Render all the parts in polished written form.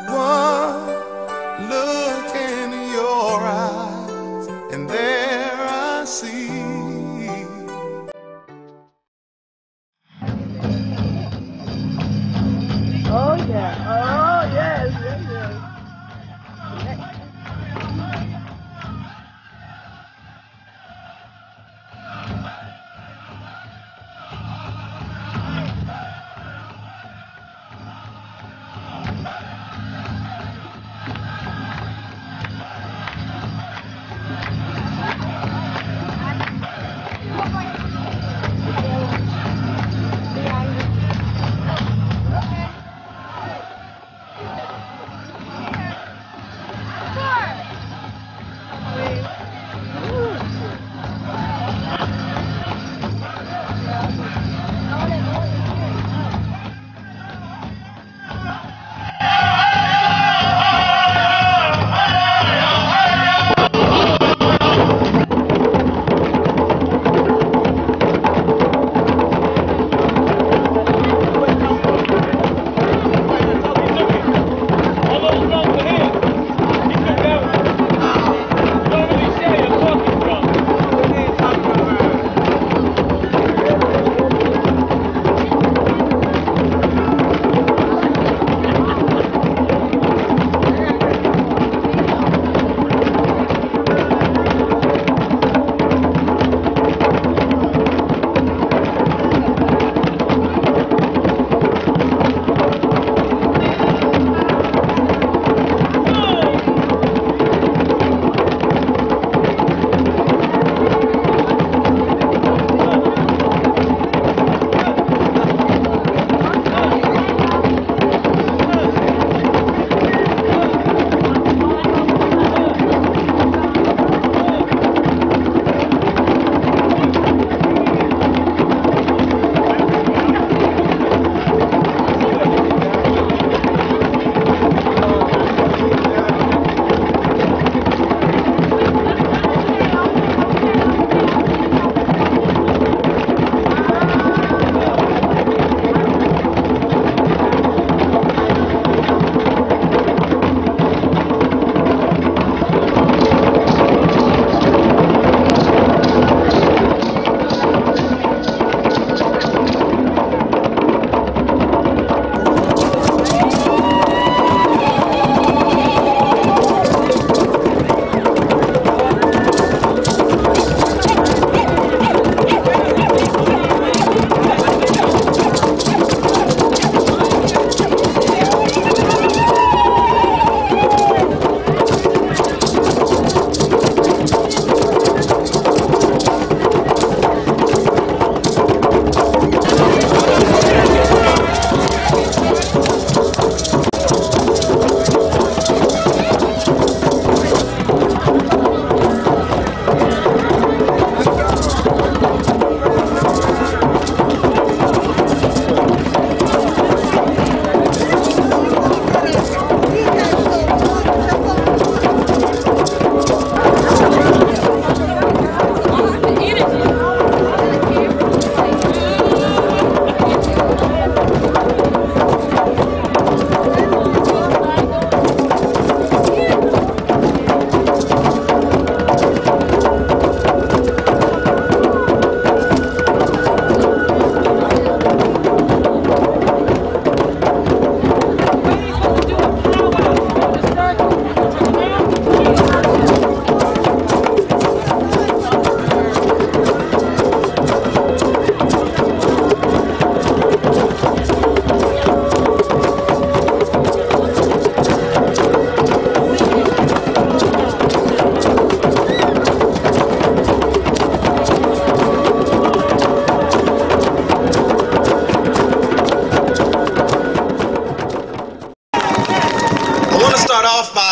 One look in your eyes, and there I see. Oh yeah, oh yes, yes, yes.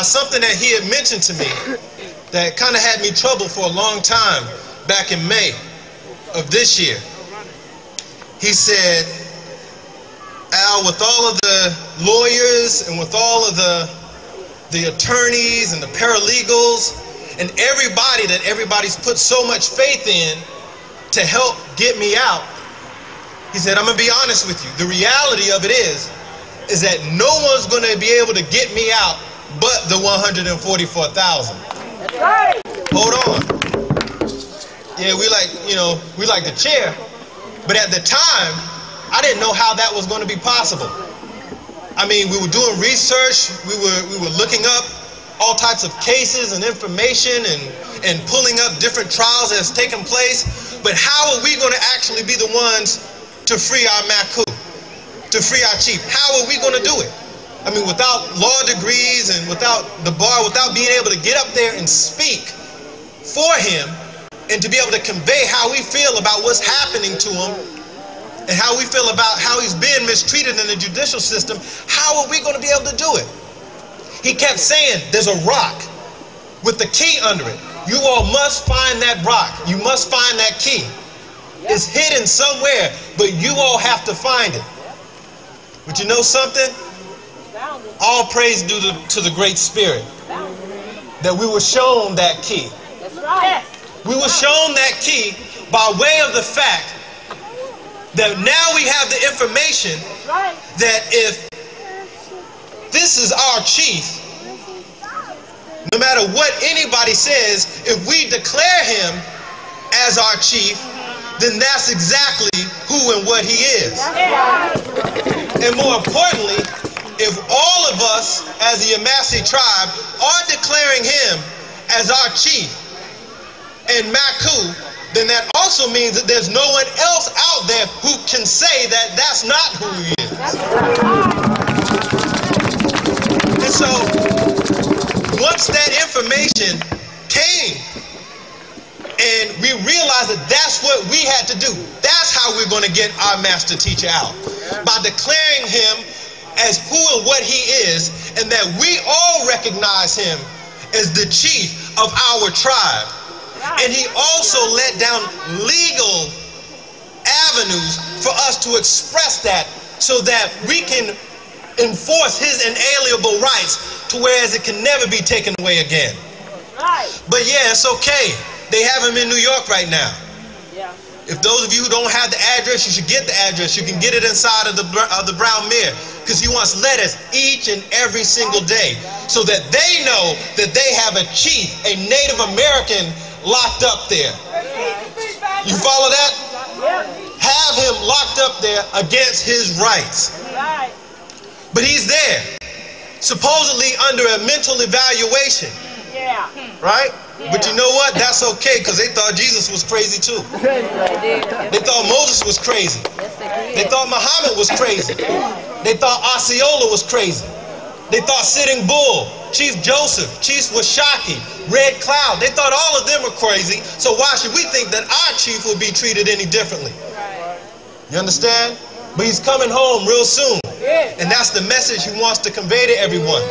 Something that he had mentioned to me that kind of had me trouble for a long time back in May of this year. He said, Al, with all of the lawyers and with all of the attorneys and the paralegals and everybody that everybody's put so much faith in to help get me out, he said, I'm going to be honest with you. The reality of it is is that no one's going to be able to get me out but the 144,000. That's right. Hold on. Yeah, we like the chair, but at the time, I didn't know how that was going to be possible. I mean, we were doing research, we were looking up all types of cases and information and pulling up different trials that's taken place, but how are we going to actually be the ones to free our Maku, to free our chief? How are we going to do it? I mean, without law degrees and without the bar, without being able to get up there and speak for him and to be able to convey how we feel about what's happening to him and how we feel about how he's being mistreated in the judicial system, how are we going to be able to do it? He kept saying, there's a rock with the key under it. You all must find that rock. You must find that key. It's hidden somewhere, but you all have to find it. But you know something? All praise due to the Great Spirit that we were shown that key. That's right. We were shown that key by way of the fact that now we have the information that if this is our chief, no matter what anybody says, if we declare him as our chief, then that's exactly who and what he is. And more importantly, if all of us as the Yamassee tribe are declaring him as our chief and Maku, then that also means that there's no one else out there who can say that that's not who he is. And so, once that information came, and we realized that that's what we had to do, that's how we're going to get our master teacher out. By declaring him as who and what he is, and that we all recognize him as the chief of our tribe. And he also let down legal avenues for us to express that so that we can enforce his inalienable rights to whereas it can never be taken away again. But yeah, it's okay. They have him in New York right now. If those of you who don't have the address, you should get the address. You can get it inside of the Brown Mare, because he wants letters each and every single day so that they know that they have a chief, a Native American locked up there. You follow that? Have him locked up there against his rights. But he's there, supposedly under a mental evaluation. Right? But you know what? That's okay, because they thought Jesus was crazy too. They thought Moses was crazy. They thought Muhammad was crazy. They thought Osceola was crazy. They thought Sitting Bull, Chief Joseph, Chief Washaki, Red Cloud, they thought all of them were crazy, so why should we think that our chief will be treated any differently? You understand? But he's coming home real soon, and that's the message he wants to convey to everyone.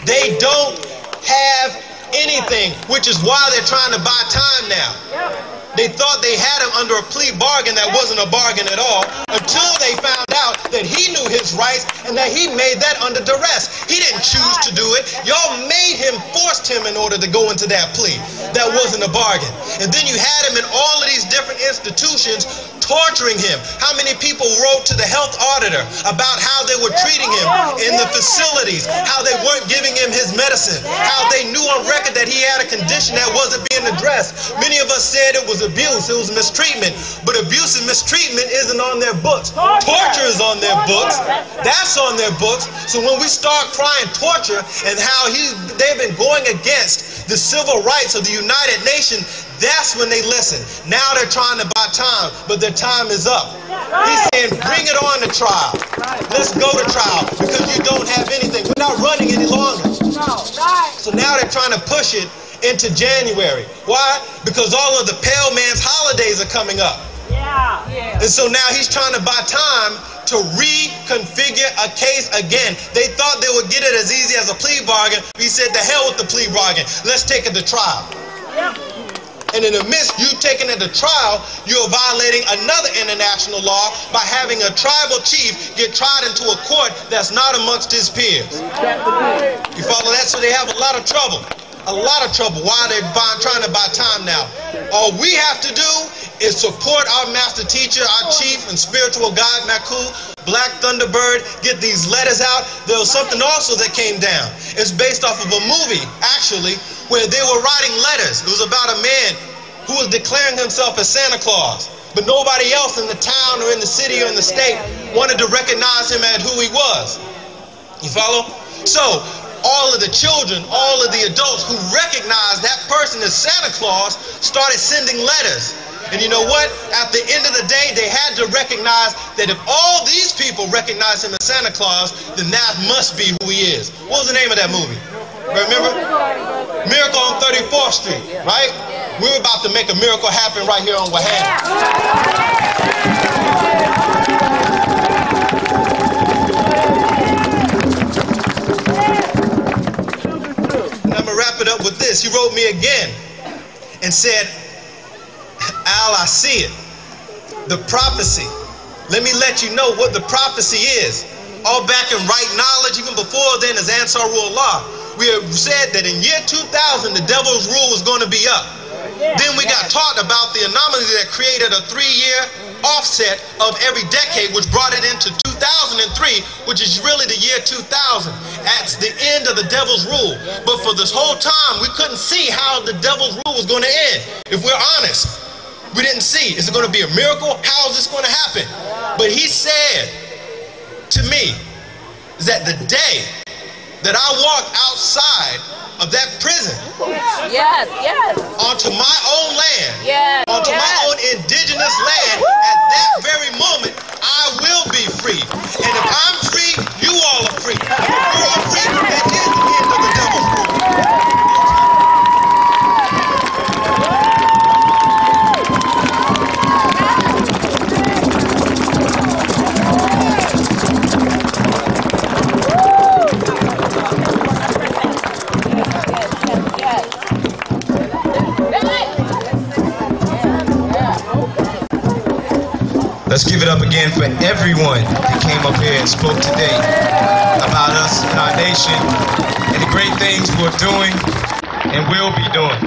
They don't have anything, which is why they're trying to buy time now. They thought they had him under a plea bargain that wasn't a bargain at all, until they found out that he knew his rights and that he made that under duress. He didn't choose to do it. Y'all made him, forced him in order to go into that plea. That wasn't a bargain. And then you had him in all of these different institutions torturing him. How many people wrote to the health auditor about how they were treating him in the facilities, how they weren't giving him his medicine, how they knew on record that he had a condition that wasn't being addressed. Many of us said it was abuse, it was mistreatment, but abuse and mistreatment isn't on their books. Torture is on their books. That's on their books. So when we start crying torture and how they've been going against the civil rights of the United Nations, that's when they listen. Now they're trying to buy time, but their time is up. He's saying, bring it on to trial. Let's go to trial, because you don't have anything. We're not running any longer. So now they're trying to push it into January. Why? Because all of the Pale Man's holidays are coming up. And so now he's trying to buy time to reconfigure a case again. They thought they would get it as easy as a plea bargain. He said, the hell with the plea bargain. Let's take it to trial. And in the midst, you taking it to trial, you're violating another international law by having a tribal chief get tried into a court that's not amongst his peers. You follow that? So they have a lot of trouble. A lot of trouble. Why they're trying to buy time now. All we have to do is support our master teacher, our chief and spiritual guide, Maku, Black Thunderbird, get these letters out. There was something also that came down. It's based off of a movie, actually, where they were writing letters. It was about a man who was declaring himself as Santa Claus, but nobody else in the town or in the city or in the state wanted to recognize him as who he was. You follow? So, all of the children, all of the adults who recognized that person as Santa Claus started sending letters. And you know what? At the end of the day, they had to recognize that if all these people recognize him as Santa Claus, then that must be who he is. What was the name of that movie? Remember? Miracle on 34th Street, right? We're about to make a miracle happen right here on Wahana. And I'm going to wrap it up with this. He wrote me again and said, Al, I see it. The prophecy. Let me let you know what the prophecy is. All back in Right Knowledge, even before then, as Asaru Allah, we have said that in year 2000, the devil's rule was going to be up. Then we got taught about the anomaly that created a 3-year offset of every decade, which brought it into 2003, which is really the year 2000. That's the end of the devil's rule. But for this whole time, we couldn't see how the devil's rule was going to end. If we're honest, we didn't see. Is it going to be a miracle? How is this going to happen? But he said to me that the day that I walk outside of that prison, onto my own land, onto my own indigenous land, at that very moment, I will be free. And if I'm free, you all are free. If we're all free, that is the end of the devil's rule. Let's give it up again for everyone that came up here and spoke today about us and our nation and the great things we're doing and will be doing.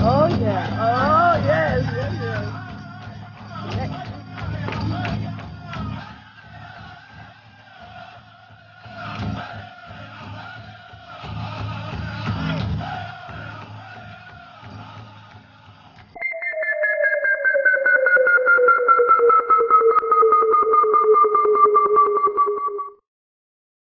Oh, yeah.